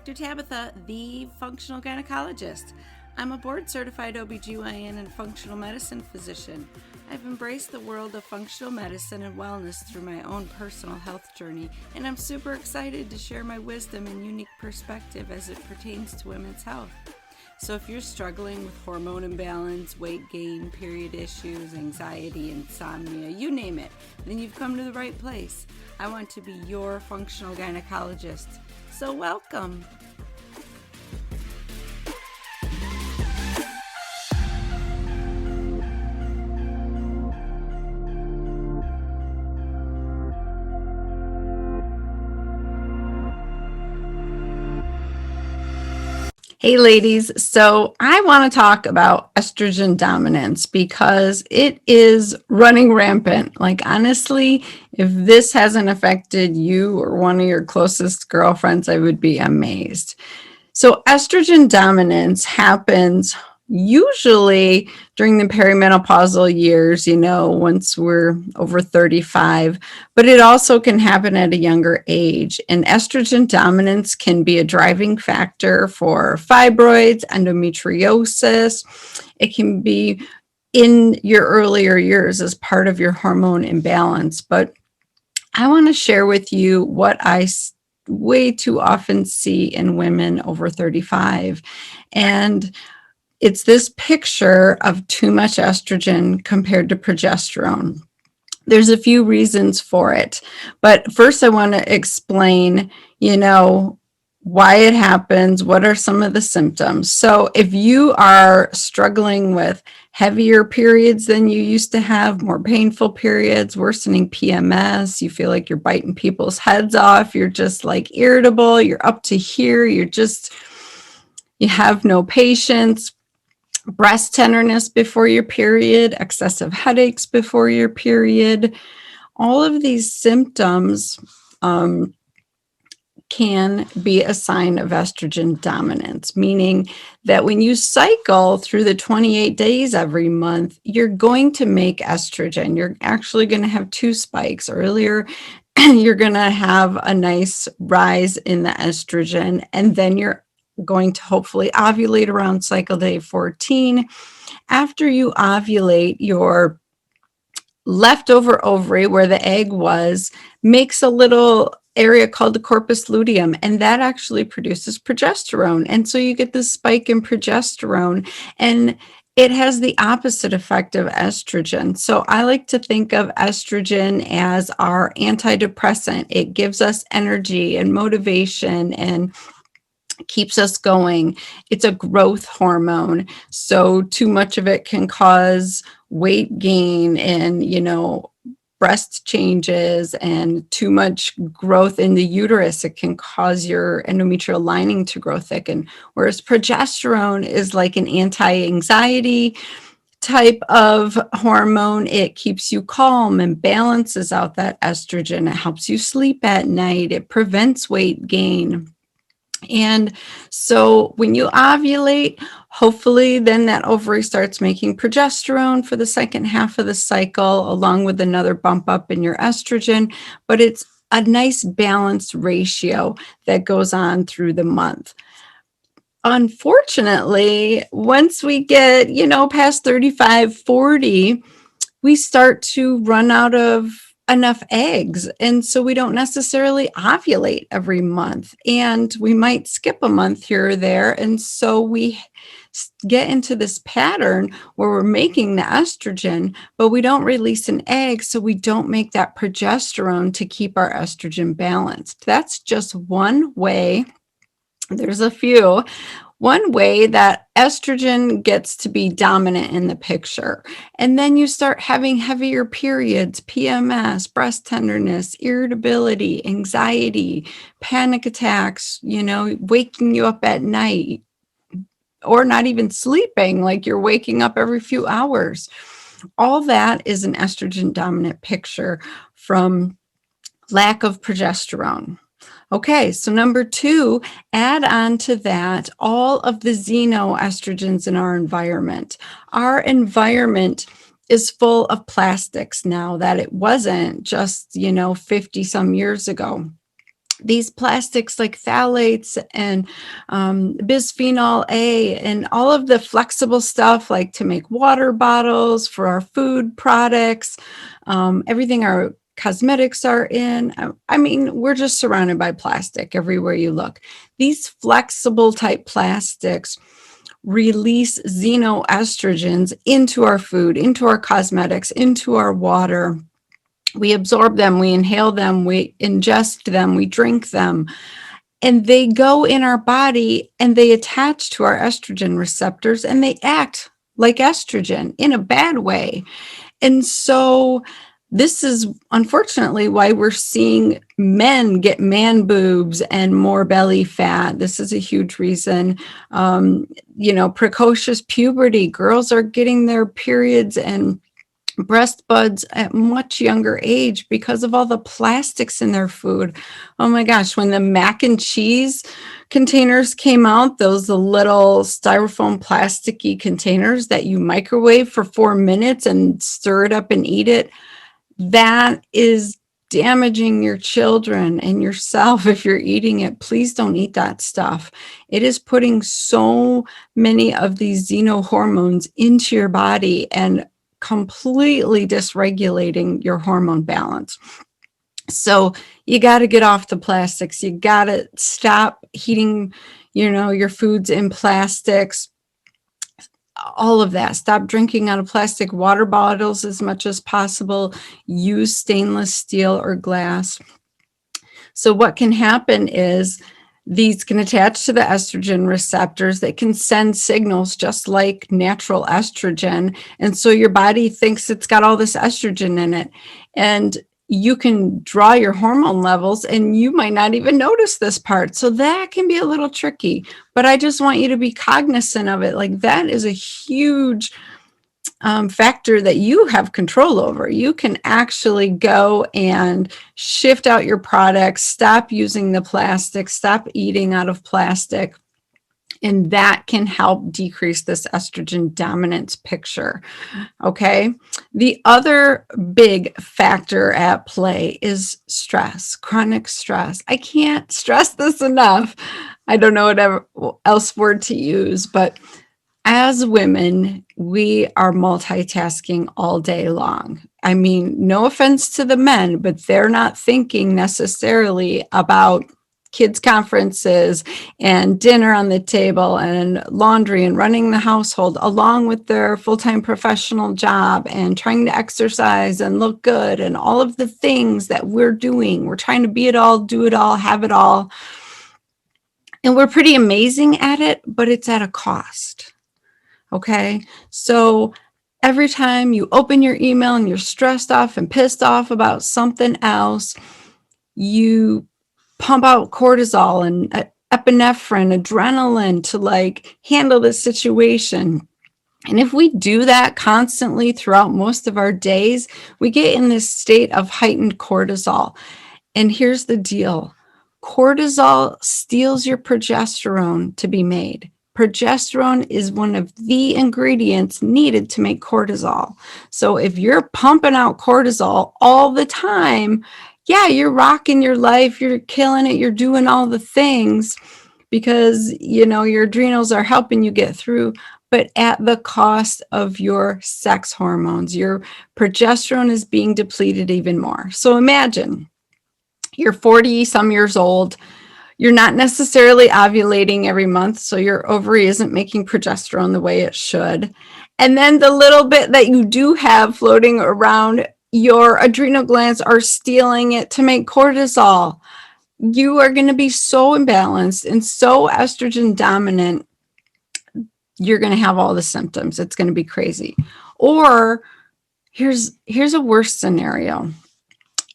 Dr. Tabatha, the functional gynecologist. I'm a board-certified OBGYN and functional medicine physician. I've embraced the world of functional medicine and wellness through my own personal health journey, and I'm super excited to share my wisdom and unique perspective as it pertains to women's health. So if you're struggling with hormone imbalance, weight gain, period issues, anxiety, insomnia, you name it, then you've come to the right place. I want to be your functional gynecologist. So welcome. Hey ladies, so I want to talk about estrogen dominance because it is running rampant. Like honestly, if this hasn't affected you or one of your closest girlfriends, I would be amazed. So estrogen dominance happens usually during the perimenopausal years, once we're over 35, but it also can happen at a younger age. And estrogen dominance can be a driving factor for fibroids, endometriosis. It can be in your earlier years as part of your hormone imbalance. But I want to share with you what I way too often see in women over 35. And it's this picture of too much estrogen compared to progesterone. There's a few reasons for it. But first I want to explain, why it happens, what are some of the symptoms. So if you are struggling with heavier periods than you used to have, more painful periods, worsening PMS, you feel like you're biting people's heads off, you're just like irritable, you're up to here, you have no patience, breast tenderness before your period, excessive headaches before your period, all of these symptoms can be a sign of estrogen dominance, meaning that when you cycle through the 28 days every month, you're going to make estrogen. You're actually going to have two spikes. Earlier, you're going to have a nice rise in the estrogen, and then you're going to hopefully ovulate around cycle day 14. After you ovulate, your leftover ovary, where the egg was, makes a little area called the corpus luteum, and that actually produces progesterone. And so you get this spike in progesterone, and it has the opposite effect of estrogen. So I like to think of estrogen as our antidepressant. It gives us energy and motivation and keeps us going. It's a growth hormone. So too much of it can cause weight gain and, breast changes, and too much growth in the uterus. It can cause your endometrial lining to grow thicken. Whereas progesterone is like an anti-anxiety type of hormone. It keeps you calm and balances out that estrogen. It helps you sleep at night. It prevents weight gain. And so when you ovulate, hopefully then that ovary starts making progesterone for the second half of the cycle, along with another bump up in your estrogen. But it's a nice balanced ratio that goes on through the month. Unfortunately, once we get, past 35, 40, we start to run out of enough eggs. And so we don't necessarily ovulate every month, and we might skip a month here or there. And so we get into this pattern where we're making the estrogen, but we don't release an egg. So we don't make that progesterone to keep our estrogen balanced. That's just one way. There's a few. One way that estrogen gets to be dominant in the picture. And then you start having heavier periods, PMS, breast tenderness, irritability, anxiety, panic attacks, waking you up at night, or not even sleeping, like you're waking up every few hours. All that is an estrogen dominant picture from lack of progesterone. Okay, so number 2, add on to that all of the xenoestrogens in our environment. Our environment is full of plastics now that it wasn't just, 50 some years ago. these plastics like phthalates and bisphenol A and all of the flexible stuff like to make water bottles for our food products, everything our cosmetics are in. I mean, we're just surrounded by plastic everywhere you look. These flexible type plastics release xenoestrogens into our food, into our cosmetics, into our water. We absorb them, we inhale them, we ingest them, we drink them, and they go in our body and they attach to our estrogen receptors and they act like estrogen in a bad way. And so this is unfortunately why we're seeing men get man boobs and more belly fat. This is a huge reason. Precocious puberty. Girls are getting their periods and breast buds at much younger age because of all the plastics in their food. Oh my gosh, when the mac and cheese containers came out, those little styrofoam plasticky containers that you microwave for 4 minutes and stir it up and eat it, that is damaging your children and yourself if you're eating it. Please don't eat that stuff. It is putting so many of these xenohormones into your body and completely dysregulating your hormone balance. So you got to get off the plastics. You got to stop heating, your foods in plastics. All of that. Stop drinking out of plastic water bottles as much as possible. Use stainless steel or glass. So what can happen is these can attach to the estrogen receptors that can send signals just like natural estrogen. And so your body thinks it's got all this estrogen in it. And you can draw your hormone levels and you might not even notice this part. So that can be a little tricky. But I just want you to be cognizant of it. Like that is a huge factor that you have control over. You can actually go and shift out your products, stop using the plastic, stop eating out of plastic, and that can help decrease this estrogen dominance picture. Okay. The other big factor at play is stress, chronic stress. I can't stress this enough. I don't know whatever else word to use, but as women, we are multitasking all day long. I mean, no offense to the men, but they're not thinking necessarily about kids' conferences and dinner on the table and laundry and running the household along with their full-time professional job and trying to exercise and look good and all of the things that we're doing. We're trying to be it all, do it all, have it all. And we're pretty amazing at it, but it's at a cost. Okay, so every time you open your email and you're stressed off and pissed off about something else, you pump out cortisol and epinephrine, adrenaline to handle the situation. And if we do that constantly throughout most of our days, we get in this state of heightened cortisol. And here's the deal. Cortisol steals your progesterone to be made. Progesterone is one of the ingredients needed to make cortisol. So if you're pumping out cortisol all the time, yeah, you're rocking your life, you're killing it, you're doing all the things because, your adrenals are helping you get through, but at the cost of your sex hormones. Your progesterone is being depleted even more. So imagine you're 40 some years old. You're not necessarily ovulating every month, so your ovary isn't making progesterone the way it should. And then the little bit that you do have floating around, your adrenal glands are stealing it to make cortisol. You are going to be so imbalanced and so estrogen dominant, you're going to have all the symptoms. It's going to be crazy. Or here's a worse scenario.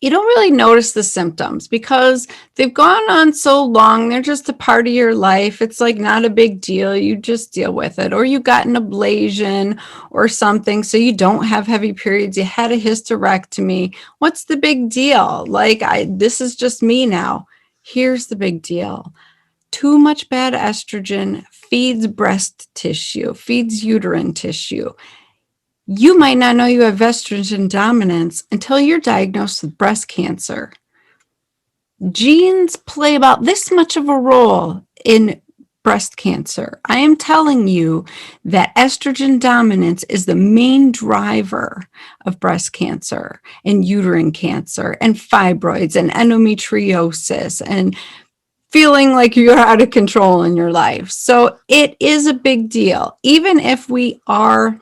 You don't really notice the symptoms because they've gone on so long. They're just a part of your life. It's not a big deal. You just deal with it. Or you got an ablation or something, so you don't have heavy periods. You had a hysterectomy. What's the big deal? This is just me now. Here's the big deal. Too much bad estrogen feeds breast tissue, feeds uterine tissue. You might not know you have estrogen dominance until you're diagnosed with breast cancer. Genes play about this much of a role in breast cancer. I am telling you that estrogen dominance is the main driver of breast cancer and uterine cancer and fibroids and endometriosis and feeling like you're out of control in your life. So it is a big deal. Even if we are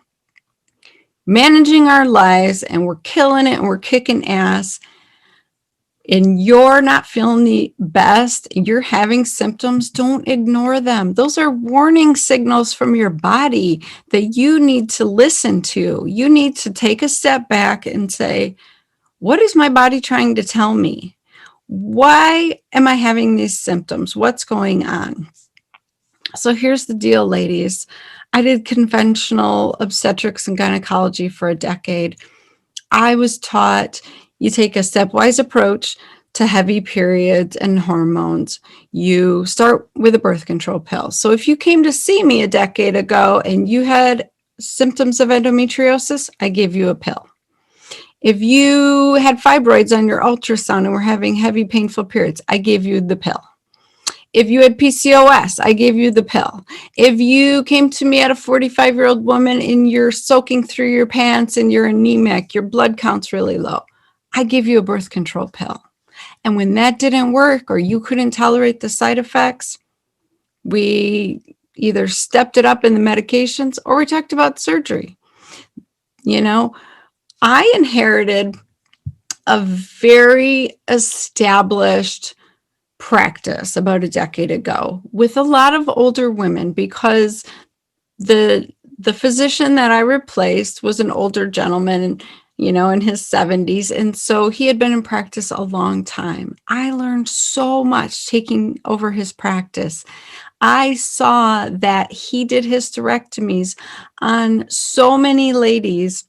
managing our lives and we're killing it and we're kicking ass, and you're not feeling the best, you're having symptoms, don't ignore them. Those are warning signals from your body that you need to listen to. You need to take a step back and say, what is my body trying to tell me? Why am I having these symptoms? What's going on? So here's the deal, ladies. I did conventional obstetrics and gynecology for a decade. I was taught you take a stepwise approach to heavy periods and hormones. You start with a birth control pill. So if you came to see me a decade ago and you had symptoms of endometriosis, I gave you a pill. If you had fibroids on your ultrasound and were having heavy, painful periods, I gave you the pill. If you had PCOS, I gave you the pill. If you came to me at a 45-year-old woman and you're soaking through your pants and you're anemic, your blood count's really low, I gave you a birth control pill. And when that didn't work or you couldn't tolerate the side effects, we either stepped it up in the medications or we talked about surgery. You know, I inherited a very established practice about a decade ago with a lot of older women because the physician that I replaced was an older gentleman, you know, in his 70s. And so he had been in practice a long time. I learned so much taking over his practice. I saw that he did hysterectomies on so many ladies,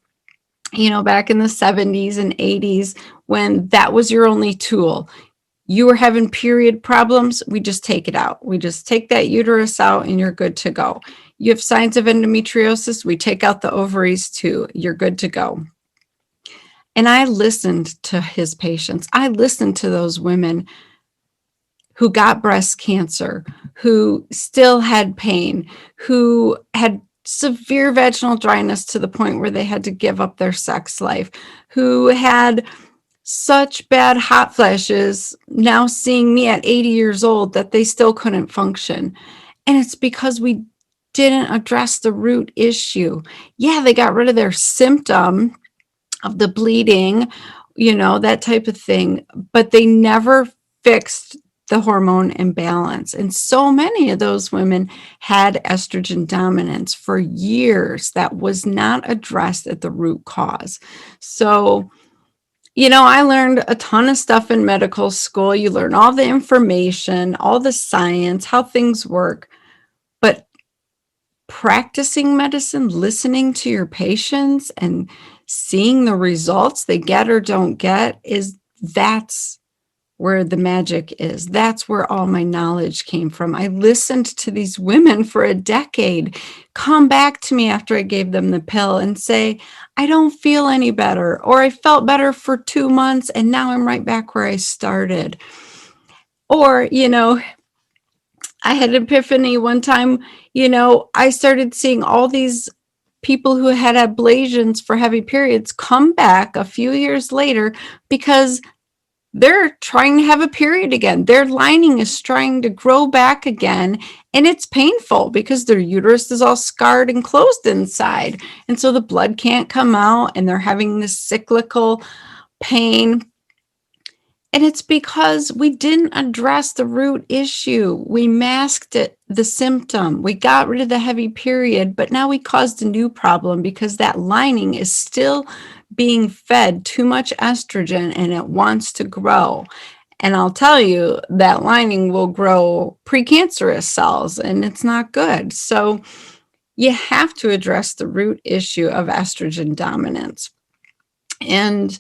you know, back in the 70s and 80s when that was your only tool. You were having period problems, we just take it out. We just take that uterus out and you're good to go. You have signs of endometriosis, we take out the ovaries too. You're good to go. And I listened to his patients. I listened to those women who got breast cancer, who still had pain, who had severe vaginal dryness to the point where they had to give up their sex life, who had such bad hot flashes now seeing me at 80 years old that they still couldn't function. And it's because we didn't address the root issue. Yeah, they got rid of their symptom of the bleeding, you know, that type of thing, but they never fixed the hormone imbalance. And so many of those women had estrogen dominance for years that was not addressed at the root cause. So, you know, I learned a ton of stuff in medical school. You learn all the information, all the science, how things work. But practicing medicine, listening to your patients and seeing the results they get or don't get that's where the magic is. That's where all my knowledge came from. I listened to these women for a decade come back to me after I gave them the pill and say, I don't feel any better, or I felt better for 2 months and now I'm right back where I started. Or, you know, I had an epiphany one time, you know, I started seeing all these people who had ablations for heavy periods come back a few years later because they're trying to have a period again. Their lining is trying to grow back again, and it's painful because their uterus is all scarred and closed inside. And so the blood can't come out, and they're having this cyclical pain. And it's because we didn't address the root issue. We masked it, the symptom. We got rid of the heavy period, but now we caused a new problem because that lining is still being fed too much estrogen and it wants to grow. And I'll tell you, that lining will grow precancerous cells and it's not good. So you have to address the root issue of estrogen dominance. And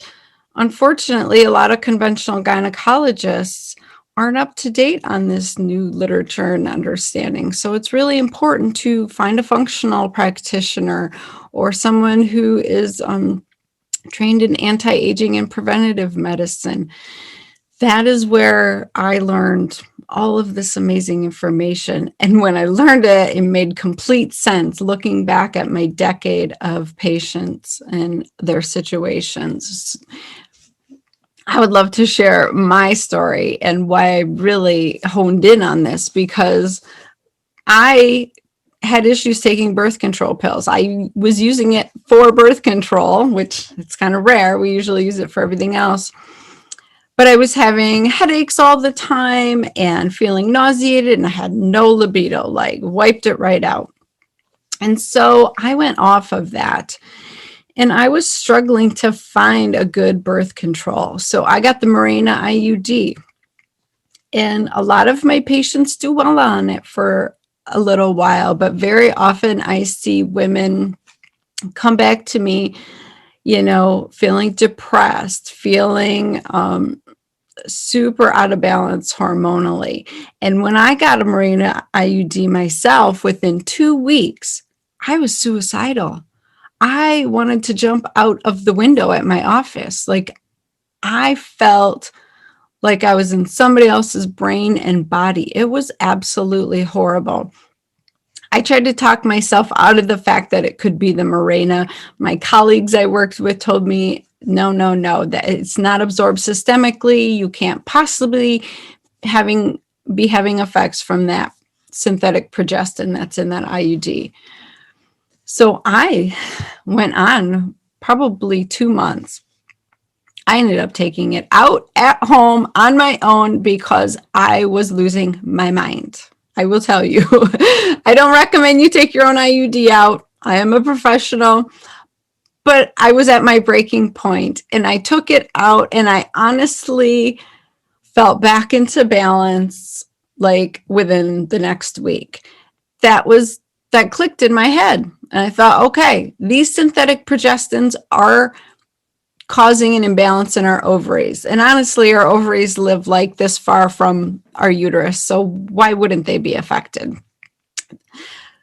unfortunately, a lot of conventional gynecologists aren't up to date on this new literature and understanding. So it's really important to find a functional practitioner or someone who is trained in anti-aging and preventative medicine that is where I learned all of this amazing information. And when I learned it, it made complete sense looking back at my decade of patients and their situations. I would love to share my story and why I really honed in on this, because I had issues taking birth control pills. I was using it for birth control, which it's kind of rare. We usually use it for everything else. But I was having headaches all the time and feeling nauseated, and I had no libido, like wiped it right out. And so I went off of that. And I was struggling to find a good birth control. So I got the Mirena IUD. And a lot of my patients do well on it for a little while, but very often I see women come back to me, feeling depressed, feeling super out of balance hormonally. And when I got a Mirena IUD myself, within 2 weeks, I was suicidal. I wanted to jump out of the window at my office. Like, I felt like I was in somebody else's brain and body. It was absolutely horrible. I tried to talk myself out of the fact that it could be the Mirena. My colleagues I worked with told me, no, that it's not absorbed systemically. You can't possibly be having effects from that synthetic progestin that's in that IUD. So I went on probably 2 months. I ended up taking it out at home on my own because I was losing my mind. I will tell you, I don't recommend you take your own IUD out. I am a professional, but I was at my breaking point and I took it out and I honestly felt back into balance like within the next week. That clicked in my head. And I thought, okay, these synthetic progestins are causing an imbalance in our ovaries. And honestly, our ovaries live like this far from our uterus. So why wouldn't they be affected?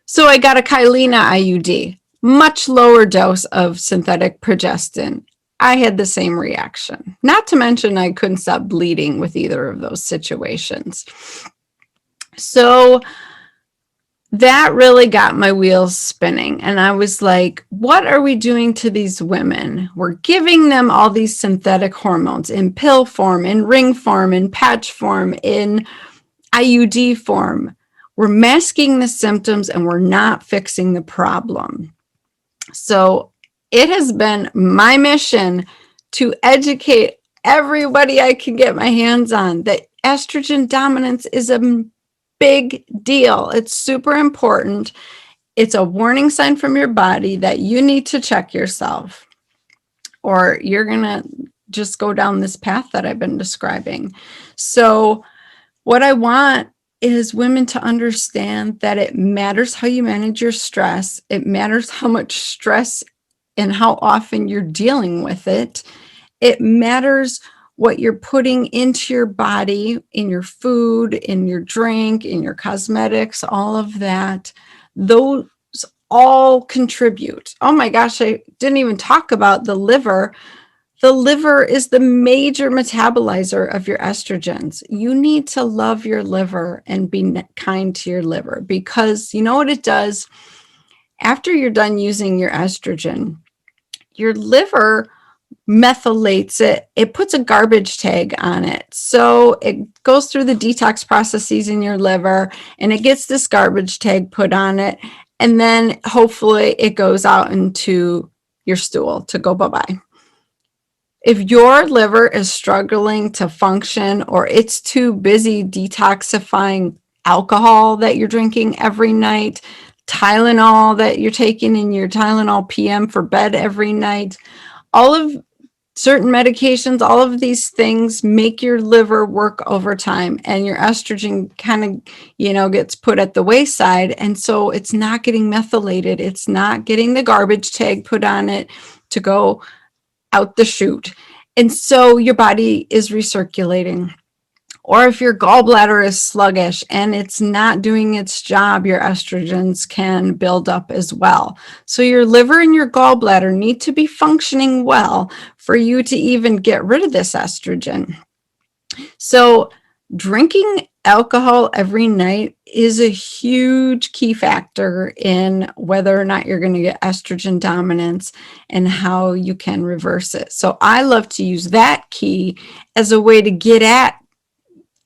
So I got a Kylena IUD, much lower dose of synthetic progestin. I had the same reaction. Not to mention I couldn't stop bleeding with either of those situations. So that really got my wheels spinning. And I was like, what are we doing to these women? We're giving them all these synthetic hormones in pill form, in ring form, in patch form, in IUD form. We're masking the symptoms and we're not fixing the problem. So it has been my mission to educate everybody I can get my hands on that estrogen dominance is a big deal. It's super important. It's a warning sign from your body that you need to check yourself, or you're going to just go down this path that I've been describing. So what I want is women to understand that it matters how you manage your stress. It matters how much stress and how often you're dealing with it. It matters what you're putting into your body, in your food, in your drink, in your cosmetics, all of that. Those all contribute. Oh my gosh, I didn't even talk about the liver. The liver is the major metabolizer of your estrogens. You need to love your liver and be kind to your liver, because you know what it does? After you're done using your estrogen, your liver methylates it. It puts a garbage tag on it. So it goes through the detox processes in your liver and it gets this garbage tag put on it. And then hopefully it goes out into your stool to go bye-bye. If your liver is struggling to function, or it's too busy detoxifying alcohol that you're drinking every night, Tylenol that you're taking in your Tylenol PM for bed every night, all of certain medications, all of these things make your liver work overtime, and your estrogen kind of, gets put at the wayside. And so it's not getting methylated. It's not getting the garbage tag put on it to go out the chute. And so your body is recirculating. Or if your gallbladder is sluggish and it's not doing its job, your estrogens can build up as well. So your liver and your gallbladder need to be functioning well for you to even get rid of this estrogen. So drinking alcohol every night is a huge key factor in whether or not you're going to get estrogen dominance and how you can reverse it. So I love to use that key as a way to get at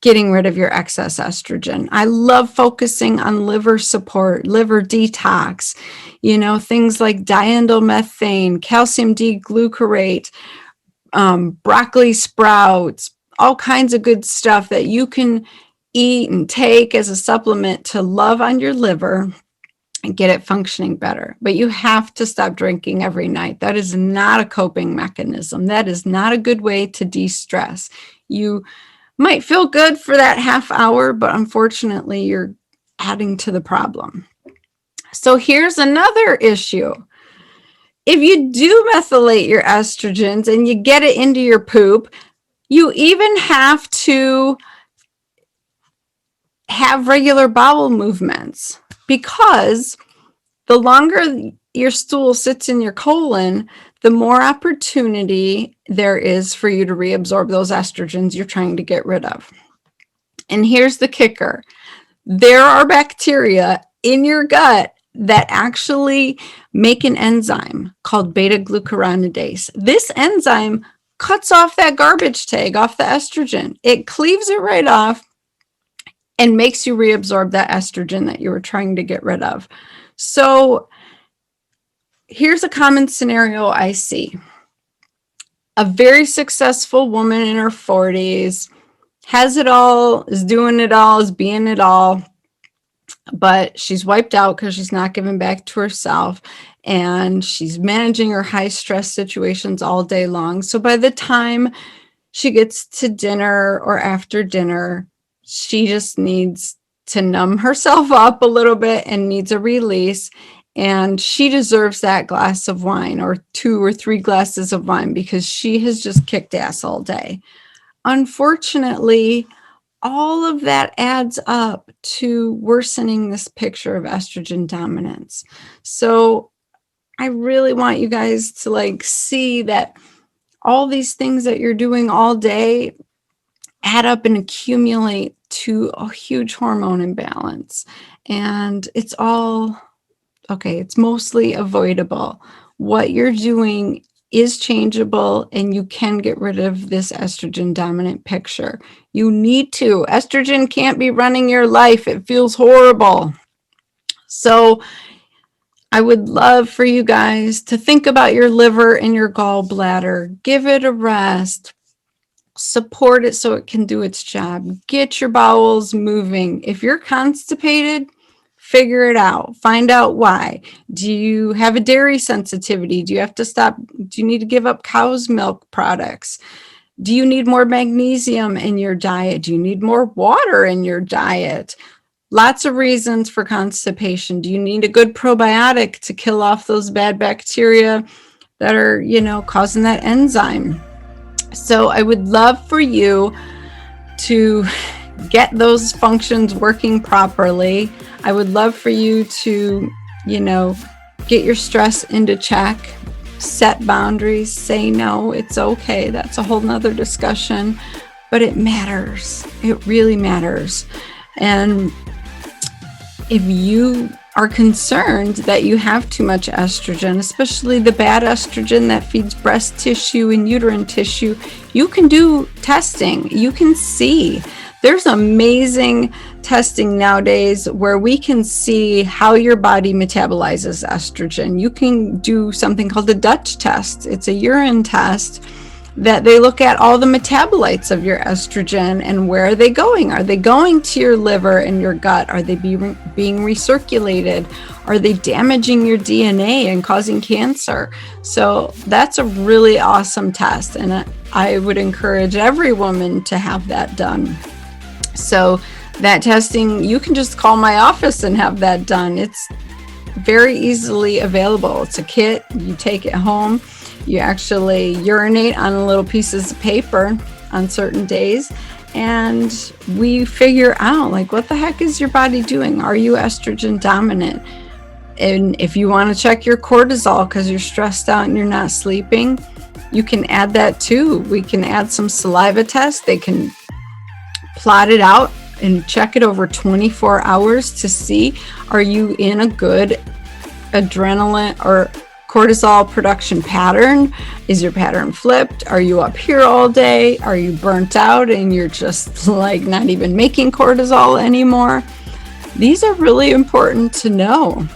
getting rid of your excess estrogen. I love focusing on liver support, liver detox, things like diindolylmethane, calcium D-glucarate, broccoli sprouts, all kinds of good stuff that you can eat and take as a supplement to love on your liver and get it functioning better. But you have to stop drinking every night. That is not a coping mechanism. That is not a good way to de-stress. You might feel good for that half hour, but unfortunately, you're adding to the problem. So here's another issue. If you do methylate your estrogens and you get it into your poop, you even have to have regular bowel movements, because the longer your stool sits in your colon, the more opportunity there is for you to reabsorb those estrogens you're trying to get rid of. And here's the kicker. There are bacteria in your gut that actually make an enzyme called beta-glucuronidase. This enzyme cuts off that garbage tag off the estrogen. It cleaves it right off and makes you reabsorb that estrogen that you were trying to get rid of. So here's a common scenario I see. A very successful woman in her 40s, has it all, is doing it all, is being it all, but she's wiped out because she's not giving back to herself, and she's managing her high stress situations all day long. So by the time she gets to dinner or after dinner, she just needs to numb herself up a little bit and needs a release. And she deserves that glass of wine or 2 or 3 glasses of wine because she has just kicked ass all day. Unfortunately, all of that adds up to worsening this picture of estrogen dominance. So I really want you guys to see that all these things that you're doing all day add up and accumulate to a huge hormone imbalance. And it's all, okay, it's mostly avoidable. What you're doing is changeable, and you can get rid of this estrogen dominant picture. You need to. Estrogen can't be running your life. It feels horrible. So I would love for you guys to think about your liver and your gallbladder. Give it a rest. Support it so it can do its job. Get your bowels moving. If you're constipated, figure it out. Find out why. Do you have a dairy sensitivity? Do you have to stop? Do you need to give up cow's milk products? Do you need more magnesium in your diet? Do you need more water in your diet? Lots of reasons for constipation. Do you need a good probiotic to kill off those bad bacteria that are, causing that enzyme? So I would love for you to get those functions working properly. I would love for you to, get your stress into check, set boundaries, say no, it's okay. That's a whole nother discussion, but it matters. It really matters. And if you are concerned that you have too much estrogen, especially the bad estrogen that feeds breast tissue and uterine tissue, you can do testing. You can see. There's amazing testing nowadays where we can see how your body metabolizes estrogen. You can do something called the Dutch test. It's a urine test that they look at all the metabolites of your estrogen and where are they going? Are they going to your liver and your gut? Are they being recirculated? Are they damaging your DNA and causing cancer? So that's a really awesome test, and I would encourage every woman to have that done. So that testing, you can just call my office and have that done. It's very easily available. It's a kit. You take it home. You actually urinate on little pieces of paper on certain days, and we figure out what the heck is your body doing? Are you estrogen dominant? And if you want to check your cortisol because you're stressed out and you're not sleeping, you can add that too. We can add some saliva tests. They can plot it out and check it over 24 hours to see, are you in a good adrenaline or cortisol production pattern? Is your pattern flipped? Are you up here all day? Are you burnt out and you're just like not even making cortisol anymore? These are really important to know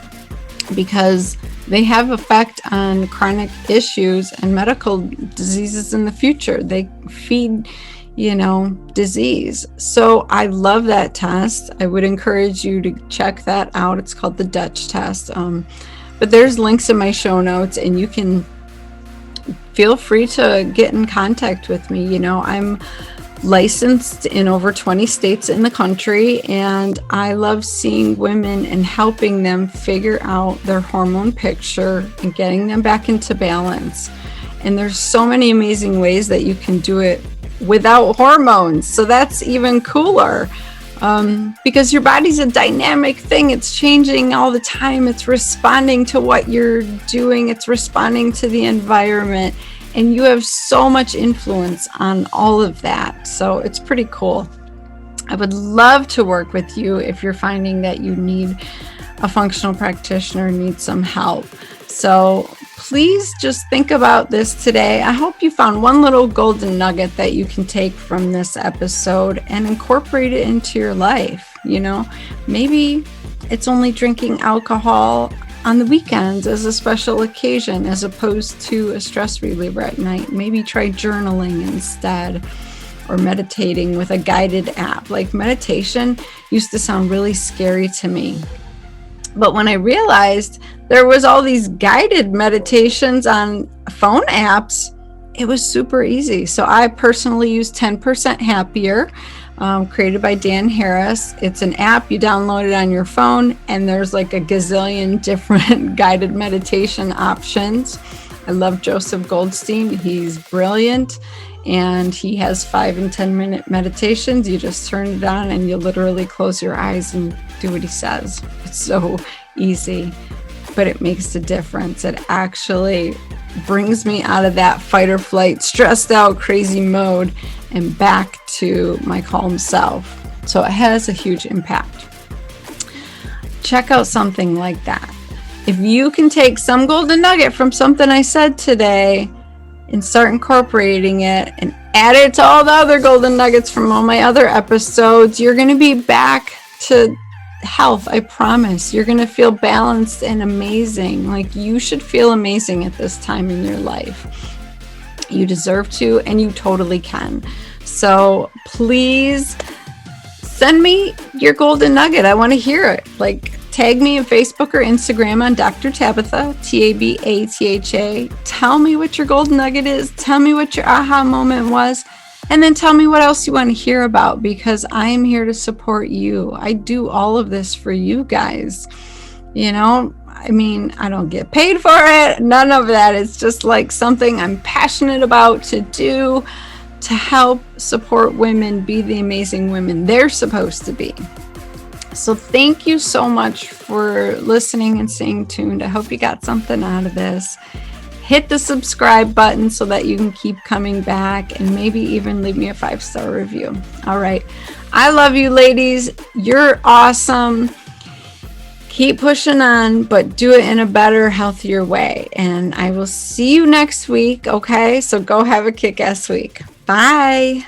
because they have effect on chronic issues and medical diseases in the future. They feed, disease. So I love that test. I would encourage you to check that out. It's called the Dutch test. But there's links in my show notes, and you can feel free to get in contact with me. I'm licensed in over 20 states in the country, and I love seeing women and helping them figure out their hormone picture and getting them back into balance. And there's so many amazing ways that you can do it without hormones. So that's even cooler. Because your body's a dynamic thing. It's changing all the time. It's responding to what you're doing. It's responding to the environment. And you have so much influence on all of that. So it's pretty cool. I would love to work with you if you're finding that you need a functional practitioner, need some help. So please just think about this today. I hope you found one little golden nugget that you can take from this episode and incorporate it into your life. Maybe it's only drinking alcohol on the weekends as a special occasion as opposed to a stress reliever at night. Maybe try journaling instead, or meditating with a guided app. Like meditation used to sound really scary to me. But when I realized there was all these guided meditations on phone apps, it was super easy. So I personally use 10% Happier, created by Dan Harris. It's an app, you download it on your phone, and there's like a gazillion different guided meditation options. I love Joseph Goldstein. He's brilliant, and he has 5 and 10-minute meditations. You just turn it on and you literally close your eyes and do what he says. It's so easy, but it makes a difference. It actually brings me out of that fight or flight, stressed out, crazy mode and back to my calm self. So it has a huge impact. Check out something like that. If you can take some golden nugget from something I said today and start incorporating it and add it to all the other golden nuggets from all my other episodes, you're going to be back to health. I promise. You're going to feel balanced and amazing. Like, you should feel amazing at this time in your life. You deserve to, and you totally can. So please send me your golden nugget. I want to hear it. Like, tag me on Facebook or Instagram on Dr. Tabatha, Tabatha. Tell me what your golden nugget is. Tell me what your aha moment was. And then tell me what else you want to hear about, because I am here to support you. I do all of this for you guys. I don't get paid for it. None of that. It's just like something I'm passionate about to do to help support women be the amazing women they're supposed to be. So thank you so much for listening and staying tuned. I hope you got something out of this. Hit the subscribe button so that you can keep coming back, and maybe even leave me a 5-star review. All right. I love you, ladies. You're awesome. Keep pushing on, but do it in a better, healthier way. And I will see you next week. Okay. So go have a kick-ass week. Bye.